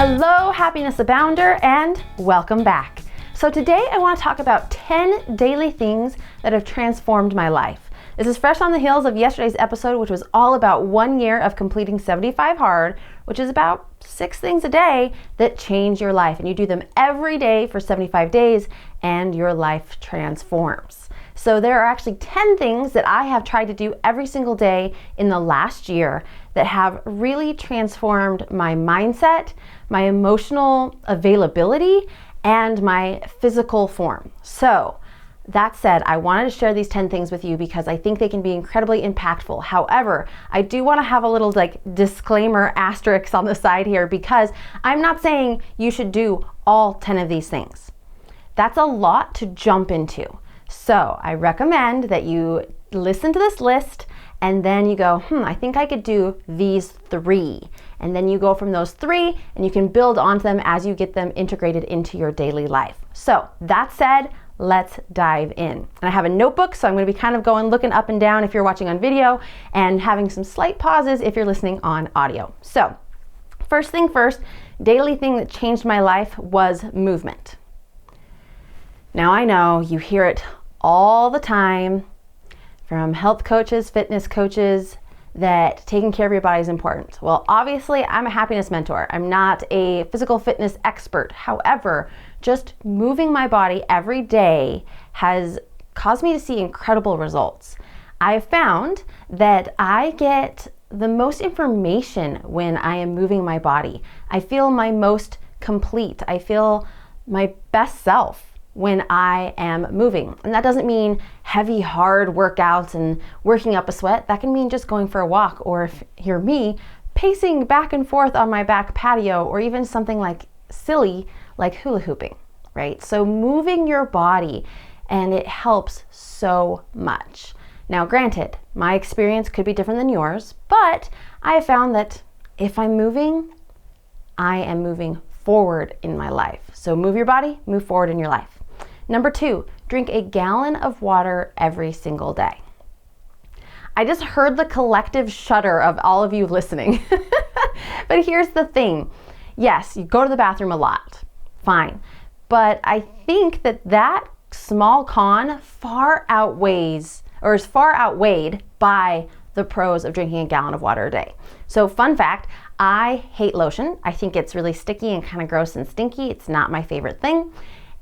Hello, happiness abounder, and welcome back. So today I want to talk about 10 daily things that have transformed my life. This is fresh on the heels of yesterday's episode, which was all about 1 year of completing 75 Hard, which is about 6 things a day that change your life. And you do them every day for 75 days and your life transforms. So there are actually 10 things that I have tried to do every single day in the last year that have really transformed my mindset, my emotional availability, and my physical form. So that said, I wanted to share these 10 things with you because I think they can be incredibly impactful. However, I do want to have a little disclaimer asterisk on the side here because I'm not saying you should do all 10 of these things. That's a lot to jump into. So I recommend that you listen to this list and then you go, I think I could do these 3. And then you go from those 3 and you can build onto them as you get them integrated into your daily life. So that said, let's dive in. And I have a notebook, so I'm going to be kind of looking up and down if you're watching on video and having some slight pauses if you're listening on audio. So first thing first, daily thing that changed my life was movement. Now I know you hear it all the time from health coaches, fitness coaches, that taking care of your body is important. Well, obviously I'm a happiness mentor. I'm not a physical fitness expert. However, just moving my body every day has caused me to see incredible results. I've found that I get the most information when I am moving my body. I feel my most complete. I feel my best self when I am moving. And that doesn't mean heavy, hard workouts and working up a sweat. That can mean just going for a walk, or if you're me, pacing back and forth on my back patio, or even something silly like hula hooping, right? So moving your body, and it helps so much. Now, granted, my experience could be different than yours, but I have found that if I'm moving, I am moving forward in my life. So move your body, move forward in your life. Number 2, drink a gallon of water every single day. I just heard the collective shudder of all of you listening. But here's the thing. Yes, you go to the bathroom a lot. Fine. But I think that small con far outweighs, or is far outweighed by the pros of drinking a gallon of water a day. So fun fact, I hate lotion. I think it's really sticky and kind of gross and stinky. It's not my favorite thing.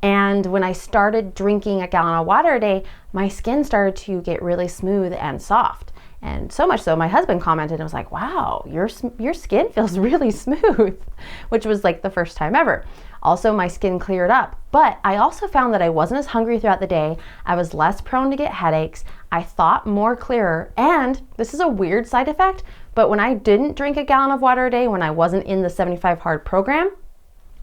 And when I started drinking a gallon of water a day, my skin started to get really smooth and soft. And so much so, my husband commented and was like, wow, your skin feels really smooth, which was the first time ever. Also, my skin cleared up. But I also found that I wasn't as hungry throughout the day. I was less prone to get headaches. I thought more clearer. And this is a weird side effect, but when I didn't drink a gallon of water a day, when I wasn't in the 75 Hard program,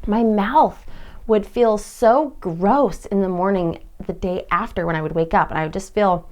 my mouth would feel so gross in the morning the day after when I would wake up, and I would just feel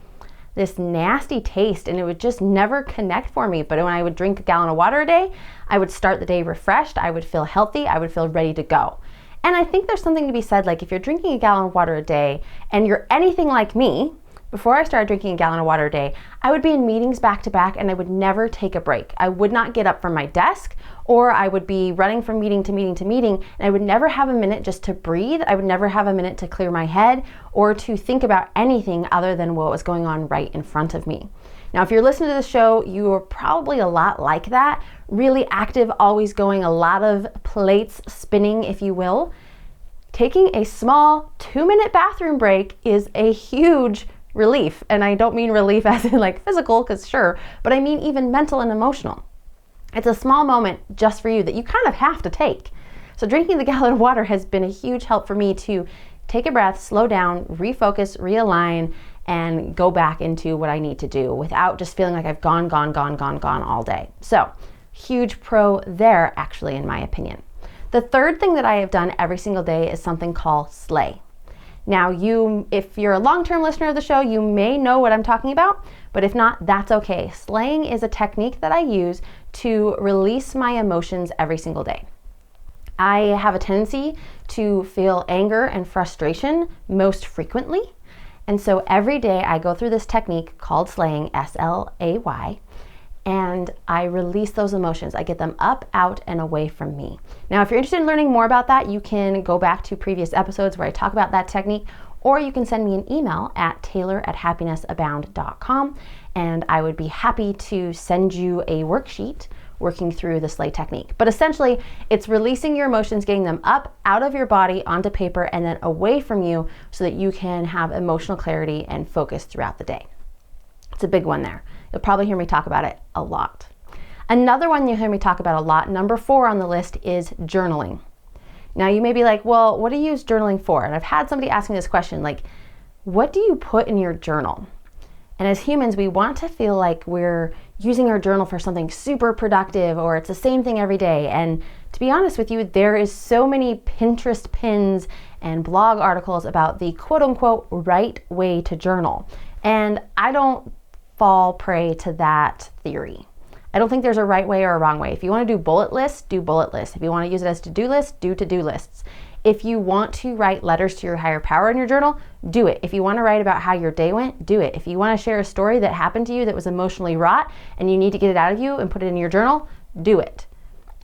this nasty taste, and it would just never connect for me. But when I would drink a gallon of water a day, I would start the day refreshed, I would feel healthy, I would feel ready to go. And I think there's something to be said, if you're drinking a gallon of water a day and you're anything like me, before I started drinking a gallon of water a day, I would be in meetings back to back and I would never take a break. I would not get up from my desk, or I would be running from meeting to meeting to meeting, and I would never have a minute just to breathe. I would never have a minute to clear my head or to think about anything other than what was going on right in front of me. Now, if you're listening to the show, you are probably a lot like that, really active, always going, a lot of plates spinning, if you will. Taking a small 2-minute bathroom break is a huge relief. And I don't mean relief as in physical, because sure, but I mean even mental and emotional. It's a small moment just for you that you kind of have to take. So drinking the gallon of water has been a huge help for me to take a breath, slow down, refocus, realign, and go back into what I need to do without just feeling like I've gone all day. So huge pro there, actually, in my opinion. The third thing that I have done every single day is something called Slay. Now, if you're a long-term listener of the show, you may know what I'm talking about, but if not, that's okay. Slaying is a technique that I use to release my emotions every single day. I have a tendency to feel anger and frustration most frequently, and so every day I go through this technique called Slaying, S-L-A-Y, and I release those emotions. I get them up, out, and away from me. Now, if you're interested in learning more about that, you can go back to previous episodes where I talk about that technique, or you can send me an email at taylor@happinessabound.com, and I would be happy to send you a worksheet working through the SLAY technique. But essentially, it's releasing your emotions, getting them up, out of your body, onto paper, and then away from you so that you can have emotional clarity and focus throughout the day. It's a big one there. You'll probably hear me talk about it a lot. Another one you'll hear me talk about a lot, number 4 on the list, is journaling. Now you may be like, well, what do you use journaling for? And I've had somebody ask me this question, like, what do you put in your journal? And as humans, we want to feel like we're using our journal for something super productive, or it's the same thing every day. And to be honest with you, there is so many Pinterest pins and blog articles about the quote unquote right way to journal. And I don't fall prey to that theory. I don't think there's a right way or a wrong way. If you want to do bullet lists, do bullet lists. If you want to use it as to-do lists, do to-do lists. If you want to write letters to your higher power in your journal, do it. If you want to write about how your day went, do it. If you want to share a story that happened to you that was emotionally wrought and you need to get it out of you and put it in your journal, do it.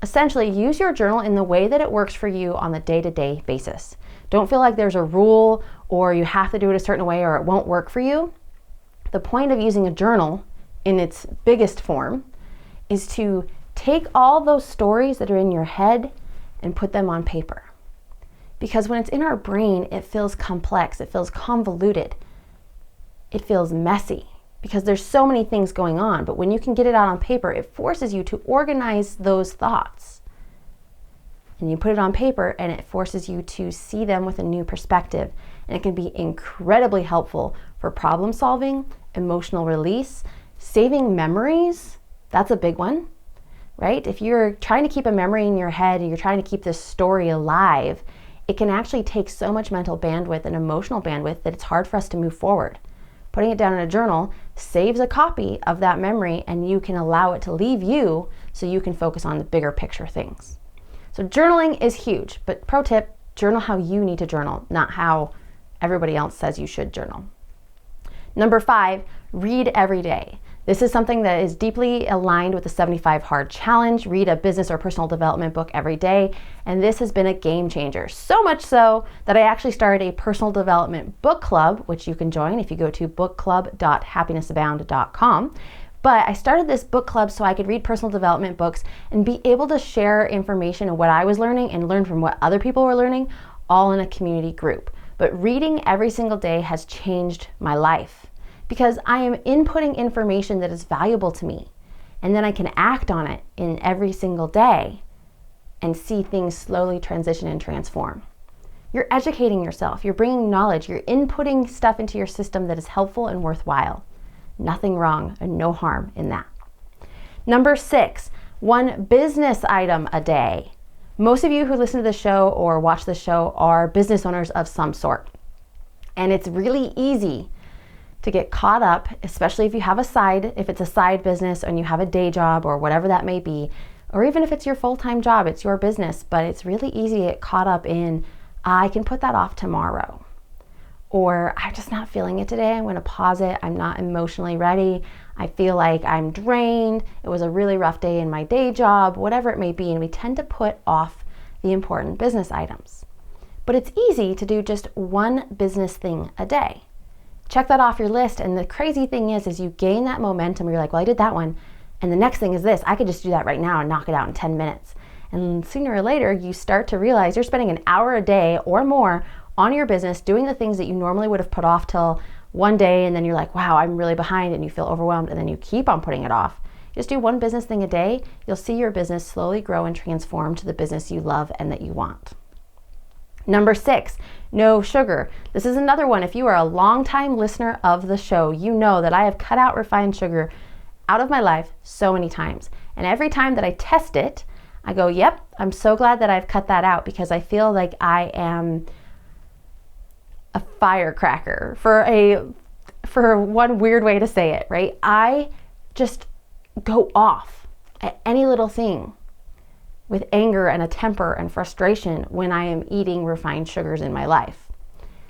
Essentially, use your journal in the way that it works for you on the day-to-day basis. Don't feel like there's a rule or you have to do it a certain way or it won't work for you. The point of using a journal in its biggest form is to take all those stories that are in your head and put them on paper. Because when it's in our brain, it feels complex, it feels convoluted, it feels messy because there's so many things going on. But when you can get it out on paper, it forces you to organize those thoughts. And you put it on paper and it forces you to see them with a new perspective. And it can be incredibly helpful for problem solving, emotional release, saving memories. That's a big one, right? If you're trying to keep a memory in your head and you're trying to keep this story alive, it can actually take so much mental bandwidth and emotional bandwidth that it's hard for us to move forward. Putting it down in a journal saves a copy of that memory and you can allow it to leave you so you can focus on the bigger picture things. So journaling is huge, but pro tip, journal how you need to journal, not how everybody else says you should journal. Number 5, read every day. This is something that is deeply aligned with the 75 Hard Challenge. Read a business or personal development book every day. And this has been a game changer. So much so that I actually started a personal development book club, which you can join if you go to bookclub.happinessabound.com. But I started this book club so I could read personal development books and be able to share information and what I was learning and learn from what other people were learning, all in a community group. But reading every single day has changed my life, because I am inputting information that is valuable to me, and then I can act on it in every single day and see things slowly transition and transform. You're educating yourself, you're bringing knowledge, you're inputting stuff into your system that is helpful and worthwhile. Nothing wrong and no harm in that. Number 6, one business item a day. Most of you who listen to the show or watch the show are business owners of some sort. And it's really easy to get caught up, especially if you have if it's a side business and you have a day job or whatever that may be, or even if it's your full-time job, it's your business, but it's really easy to get caught up in, I can put that off tomorrow. Or I'm just not feeling it today, I'm gonna pause it, I'm not emotionally ready, I feel like I'm drained, it was a really rough day in my day job, whatever it may be, and we tend to put off the important business items. But it's easy to do just one business thing a day. Check that off your list, and the crazy thing is you gain that momentum. You're like, well, I did that one, and the next thing is this. I could just do that right now and knock it out in 10 minutes. And sooner or later, you start to realize you're spending an hour a day or more on your business doing the things that you normally would have put off till one day, and then you're like, wow, I'm really behind, and you feel overwhelmed, and then you keep on putting it off. Just do one business thing a day. You'll see your business slowly grow and transform to the business you love and that you want. Number 6, no sugar. This is another one. If you are a longtime listener of the show, you know that I have cut out refined sugar out of my life so many times. And every time that I test it, I go, yep, I'm so glad that I've cut that out, because I feel like I am a firecracker, for one weird way to say it, right? I just go off at any little thing with anger and a temper and frustration when I am eating refined sugars in my life.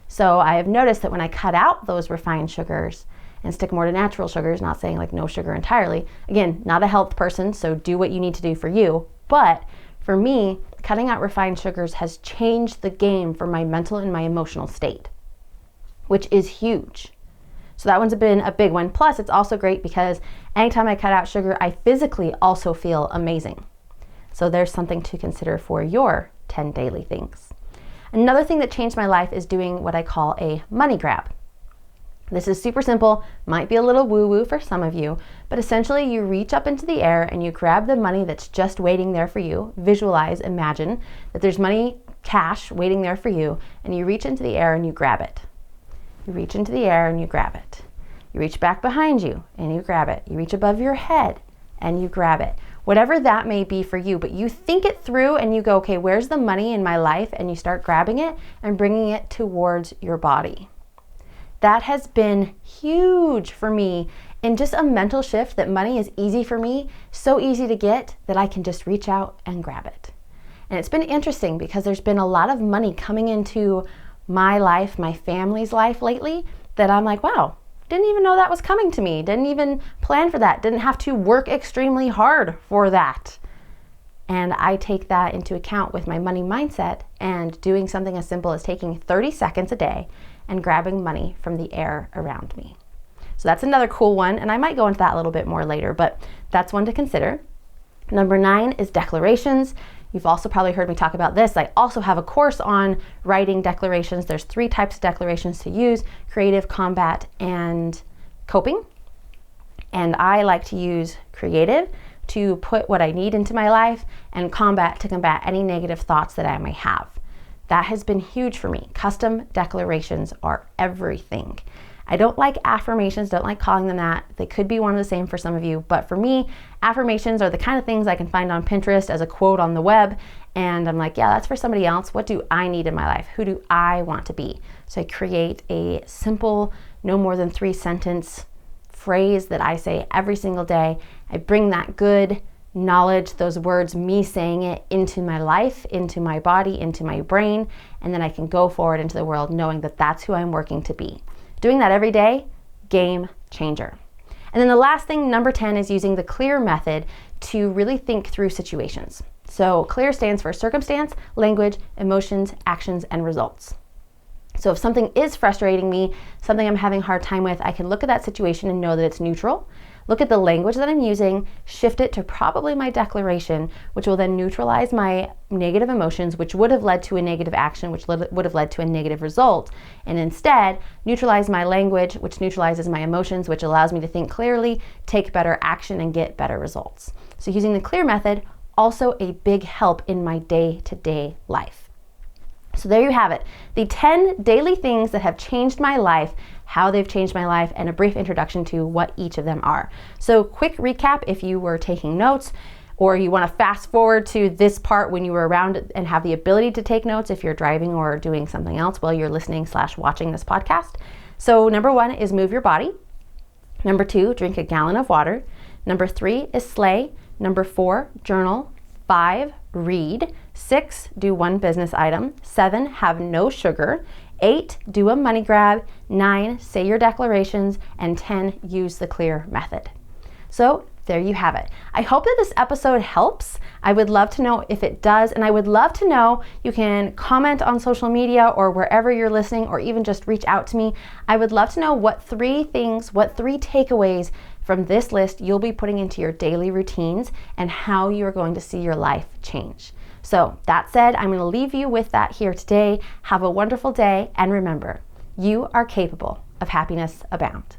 So I have noticed that when I cut out those refined sugars and stick more to natural sugars, not saying like no sugar entirely. Again, not a health person, so do what you need to do for you. But for me, cutting out refined sugars has changed the game for my mental and my emotional state, which is huge. So that one's been a big one. Plus, it's also great because anytime I cut out sugar, I physically also feel amazing. So there's something to consider for your 10 daily things. Another thing that changed my life is doing what I call a money grab. This is super simple, might be a little woo-woo for some of you, but essentially you reach up into the air and you grab the money that's just waiting there for you. Visualize, imagine that there's money, cash, waiting there for you, and you reach into the air and you grab it. You reach into the air and you grab it. You reach back behind you and you grab it. You reach above your head and you grab it. Whatever that may be for you, but you think it through and you go, okay, where's the money in my life? And you start grabbing it and bringing it towards your body. That has been huge for me in just a mental shift that money is easy for me, so easy to get that I can just reach out and grab it. And it's been interesting because there's been a lot of money coming into my life, my family's life lately, that I'm like, wow, didn't even know that was coming to me. Didn't even plan for that. Didn't have to work extremely hard for that. And I take that into account with my money mindset and doing something as simple as taking 30 seconds a day and grabbing money from the air around me. So that's another cool one, and I might go into that a little bit more later, but that's one to consider. Number 9 is declarations. You've also probably heard me talk about this. I also have a course on writing declarations. There's 3 types of declarations to use: creative, combat, and coping. And I like to use creative to put what I need into my life, and combat to combat any negative thoughts that I may have. That has been huge for me. Custom declarations are everything. I don't like affirmations, don't like calling them that. They could be one and the same for some of you, but for me, affirmations are the kind of things I can find on Pinterest as a quote on the web, and I'm like, yeah, that's for somebody else. What do I need in my life? Who do I want to be? So I create a simple, no more than 3-sentence phrase that I say every single day. I bring that good knowledge, those words, me saying it, into my life, into my body, into my brain, and then I can go forward into the world knowing that that's who I'm working to be. Doing that every day, game changer. And then the last thing, number 10, is using the CLEAR method to really think through situations. So CLEAR stands for circumstance, language, emotions, actions, and results. So if something is frustrating me, something I'm having a hard time with, I can look at that situation and know that it's neutral. Look at the language that I'm using, shift it to probably my declaration, which will then neutralize my negative emotions, which would have led to a negative action, which would have led to a negative result. And instead, neutralize my language, which neutralizes my emotions, which allows me to think clearly, take better action, and get better results. So using the CLEAR method, also a big help in my day-to-day life. So there you have it, the 10 daily things that have changed my life, how they've changed my life, and a brief introduction to what each of them are. So quick recap if you were taking notes, or you want to fast forward to this part when you were around and have the ability to take notes if you're driving or doing something else while you're listening/watching this podcast. So number 1 is move your body. Number 2, drink a gallon of water. Number 3 is slay. Number 4, journal. 5, read. 6, do 1 business item. 7, have no sugar. 8, do a money grab. 9, say your declarations. And 10, use the CLEAR method. So there you have it. I hope that this episode helps. I would love to know if it does, and I would love to know, you can comment on social media or wherever you're listening, or even just reach out to me. I would love to know what 3 takeaways from this list you'll be putting into your daily routines and how you're going to see your life change. So that said, I'm going to leave you with that here today. Have a wonderful day, and remember, you are capable of happiness abound.